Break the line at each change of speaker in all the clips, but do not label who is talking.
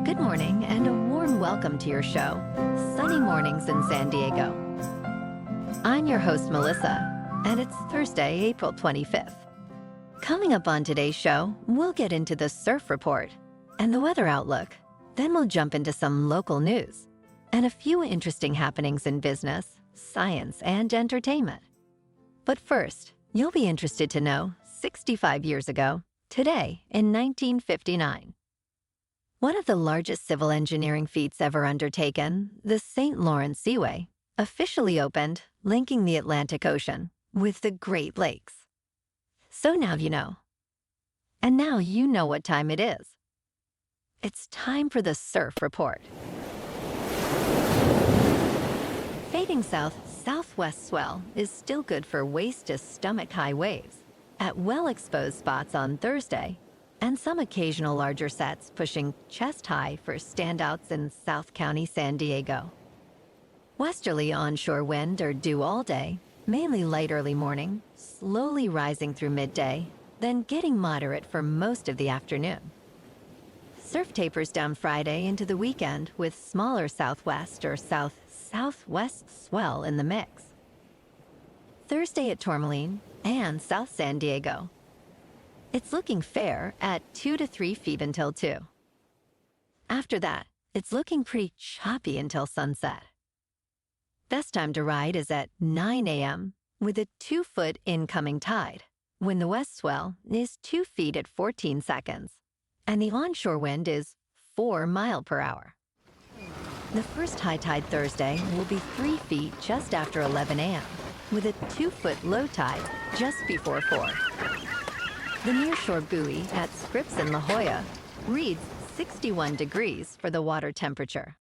Good morning and a warm welcome to your show, Sunny Mornings in San Diego. I'm your host, Melissa, and it's Thursday, April 25th. Coming up on today's show, we'll get into the surf report and the weather outlook. Then we'll jump into some local news and a few interesting happenings in business, science, and entertainment. But first, you'll be interested to know 65 years ago, today in 1959. One of the largest civil engineering feats ever undertaken, the St. Lawrence Seaway, officially opened, linking the Atlantic Ocean with the Great Lakes. So now you know. And now you know what time it is. It's time for the surf report. Fading south-southwest swell is still good for waist to stomach-high waves at well-exposed spots on Thursday, and some occasional larger sets pushing chest-high for standouts in South County, San Diego. Westerly onshore wind are due all day, mainly light early morning, slowly rising through midday, then getting moderate for most of the afternoon. Surf tapers down Friday into the weekend with smaller southwest or south-southwest swell in the mix. Thursday at Tourmaline and South San Diego. It's looking fair at 2 to 3 feet until 2. After that, it's looking pretty choppy until sunset. Best time to ride is at 9 a.m. with a 2-foot incoming tide, when the west swell is 2 feet at 14 seconds, and the onshore wind is 4 miles per hour. The first high tide Thursday will be 3 feet just after 11 a.m., with a 2-foot low tide just before 4. The nearshore buoy at Scripps in La Jolla reads 61 degrees for the water temperature.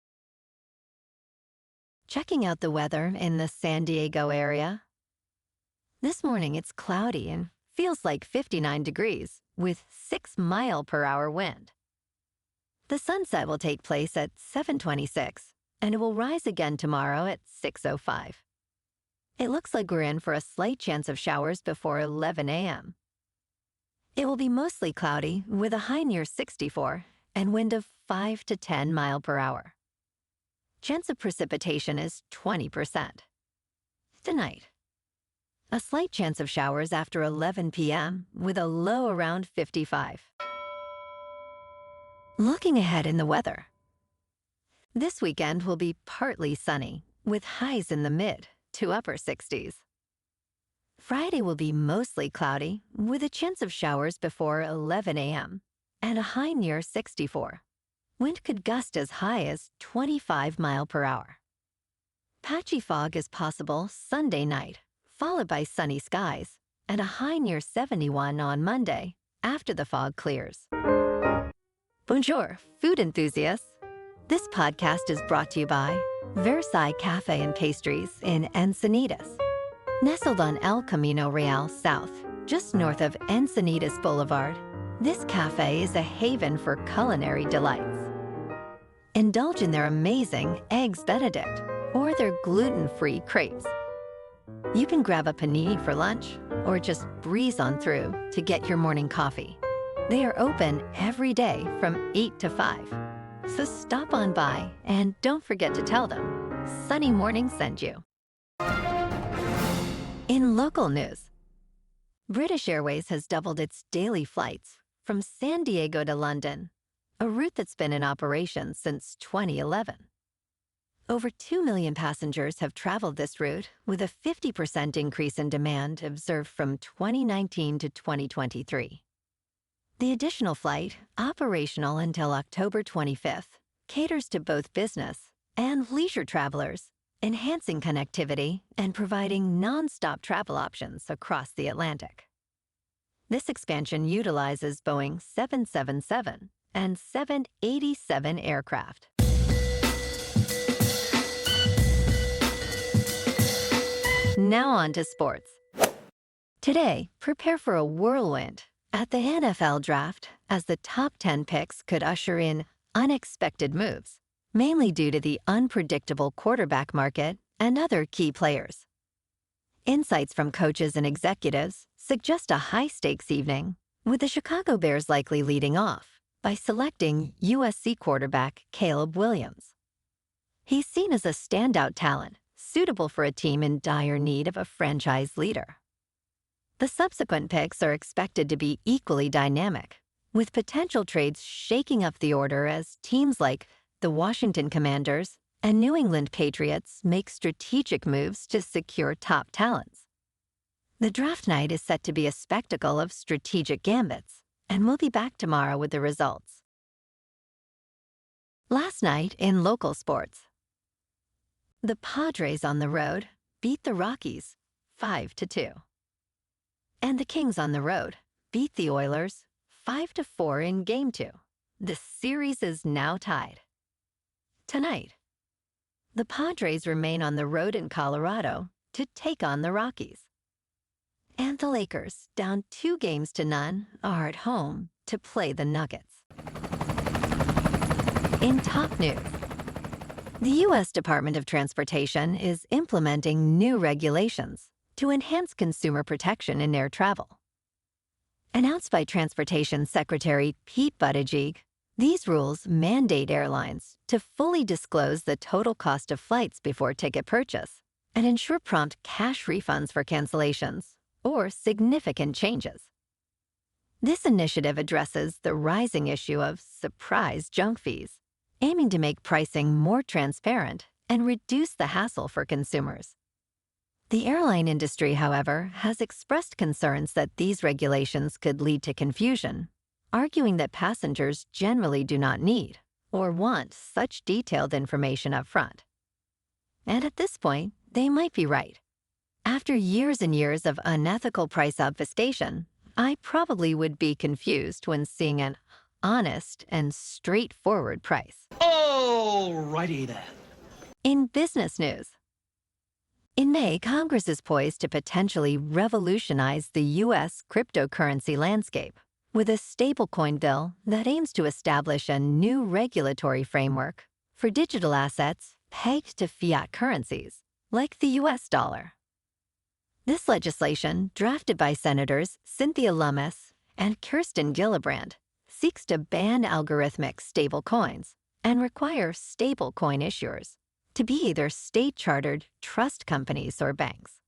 Checking out the weather in the San Diego area. This morning it's cloudy and feels like 59 degrees with 6 mile per hour wind. The sunset will take place at 7:26 and it will rise again tomorrow at 6:05. It looks like we're in for a slight chance of showers before 11 a.m. It will be mostly cloudy with a high near 64 and wind of 5 to 10 miles per hour. Chance of precipitation is 20%. Tonight, a slight chance of showers after 11 p.m. with a low around 55. Looking ahead in the weather. This weekend will be partly sunny with highs in the mid to upper 60s. Friday will be mostly cloudy with a chance of showers before 11 a.m. and a high near 64. Wind could gust as high as 25 miles per hour. Patchy fog is possible Sunday night, followed by sunny skies, and a high near 71 on Monday after the fog clears. Bonjour, food enthusiasts. This podcast is brought to you by Versailles Cafe and Pastries in Encinitas. Nestled on El Camino Real South, just north of Encinitas Boulevard, this cafe is a haven for culinary delights. Indulge in their amazing Eggs Benedict or their gluten-free crepes. You can grab a panini for lunch or just breeze on through to get your morning coffee. They are open every day from 8 to 5. So stop on by and don't forget to tell them Sunny Morning sent you. In local news, British Airways has doubled its daily flights from San Diego to London, a route that's been in operation since 2011. Over 2 million passengers have traveled this route, with a 50% increase in demand observed from 2019 to 2023. The additional flight, operational until October 25th, caters to both business and leisure travelers, enhancing connectivity and providing nonstop travel options across the Atlantic. This expansion utilizes Boeing 777 and 787 aircraft. Now on to sports. Today, prepare for a whirlwind at the NFL draft as the top 10 picks could usher in unexpected moves, mainly due to the unpredictable quarterback market and other key players. Insights from coaches and executives suggest a high-stakes evening, with the Chicago Bears likely leading off, by selecting USC quarterback Caleb Williams. He's seen as a standout talent, suitable for a team in dire need of a franchise leader. The subsequent picks are expected to be equally dynamic, with potential trades shaking up the order as teams like the Washington Commanders and New England Patriots make strategic moves to secure top talents. The draft night is set to be a spectacle of strategic gambits, and we'll be back tomorrow with the results. Last night in local sports, the Padres on the road beat the Rockies 5-2. And the Kings on the road beat the Oilers 5-4 in Game 2. The series is now tied. Tonight, the Padres remain on the road in Colorado to take on the Rockies. And the Lakers, down 2-0, are at home to play the Nuggets. In top news, the U.S. Department of Transportation is implementing new regulations to enhance consumer protection in air travel. Announced by Transportation Secretary Pete Buttigieg, these rules mandate airlines to fully disclose the total cost of flights before ticket purchase and ensure prompt cash refunds for cancellations or significant changes. This initiative addresses the rising issue of surprise junk fees, aiming to make pricing more transparent and reduce the hassle for consumers. The airline industry, however, has expressed concerns that these regulations could lead to confusion, arguing that passengers generally do not need or want such detailed information up front. And at this point, they might be right. After years and years of unethical price obfuscation, I probably would be confused when seeing an honest and straightforward price.
Alrighty then.
In business news, in May, Congress is poised to potentially revolutionize the U.S. cryptocurrency landscape with a stablecoin bill that aims to establish a new regulatory framework for digital assets pegged to fiat currencies, like the U.S. dollar. This legislation, drafted by Senators Cynthia Lummis and Kirsten Gillibrand, seeks to ban algorithmic stablecoins and require stablecoin issuers to be either state-chartered trust companies or banks.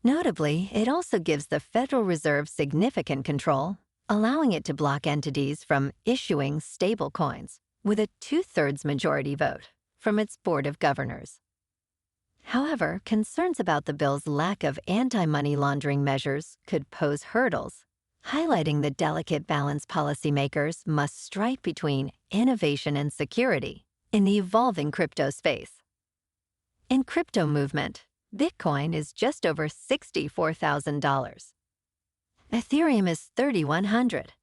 Notably, it also gives the Federal Reserve significant control, allowing it to block entities from issuing stablecoins with a 2/3 majority vote from its Board of Governors. However, concerns about the bill's lack of anti-money laundering measures could pose hurdles, highlighting the delicate balance policymakers must strike between innovation and security in the evolving crypto space. In crypto movement, Bitcoin is just over $64,000. Ethereum is $3,100.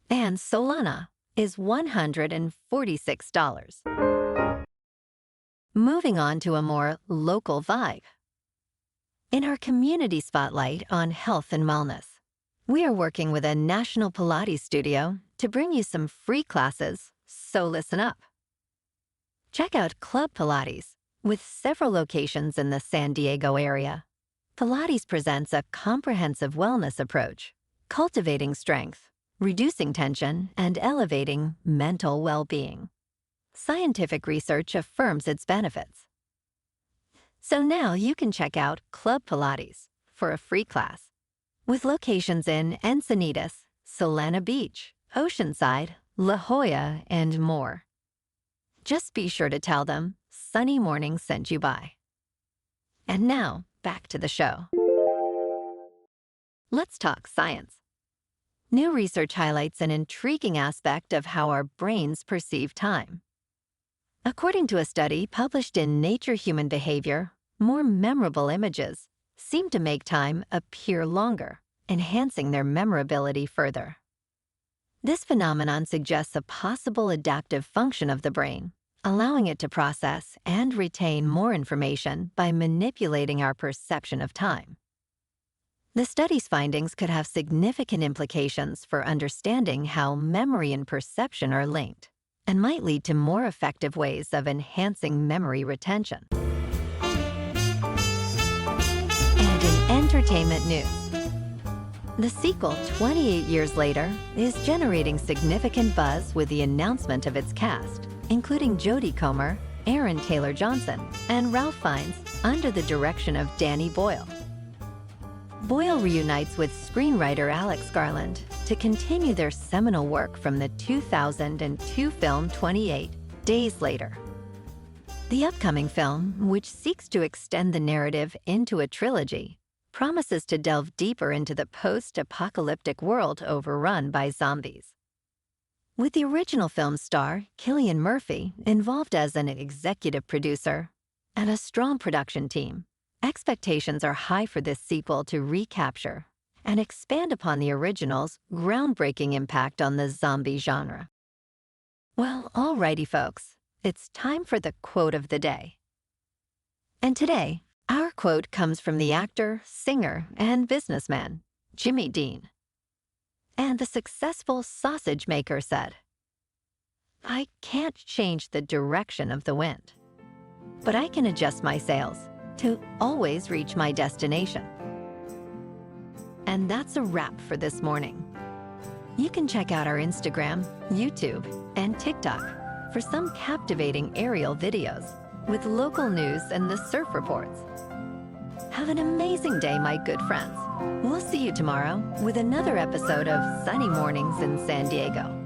And Solana is $146. Moving on to a more local vibe. In our community spotlight on health and wellness, we are working with a national Pilates studio to bring you some free classes, so listen up. Check out Club Pilates, with several locations in the San Diego area. Pilates presents a comprehensive wellness approach, cultivating strength, reducing tension, and elevating mental well-being. Scientific research affirms its benefits. So now you can check out Club Pilates for a free class, with locations in Encinitas, Solana Beach, Oceanside, La Jolla, and more. Just be sure to tell them Sunny Morning sent you by. And now, back to the show. Let's talk science. New research highlights an intriguing aspect of how our brains perceive time. According to a study published in Nature Human Behavior, more memorable images seem to make time appear longer, enhancing their memorability further. This phenomenon suggests a possible adaptive function of the brain, allowing it to process and retain more information by manipulating our perception of time. The study's findings could have significant implications for understanding how memory and perception are linked, and might lead to more effective ways of enhancing memory retention. And in entertainment news, The sequel, 28 years later, is generating significant buzz with the announcement of its cast, including Jodie Comer, Aaron Taylor-Johnson, and Ralph Fiennes, under the direction of Danny Boyle. Boyle reunites with screenwriter Alex Garland to continue their seminal work from the 2002 film 28 Days Later. The upcoming film, which seeks to extend the narrative into a trilogy, promises to delve deeper into the post-apocalyptic world overrun by zombies. With the original film star, Cillian Murphy, involved as an executive producer, and a strong production team, expectations are high for this sequel to recapture and expand upon the original's groundbreaking impact on the zombie genre. Well, alrighty folks, it's time for the quote of the day. And today, our quote comes from the actor, singer, and businessman, Jimmy Dean. And the successful sausage maker said, "I can't change the direction of the wind, but I can adjust my sails to always reach my destination." And that's a wrap for this morning. You can check out our Instagram, YouTube, and TikTok for some captivating aerial videos with local news and the surf reports. Have an amazing day, my good friends. We'll see you tomorrow with another episode of Sunny Mornings in San Diego.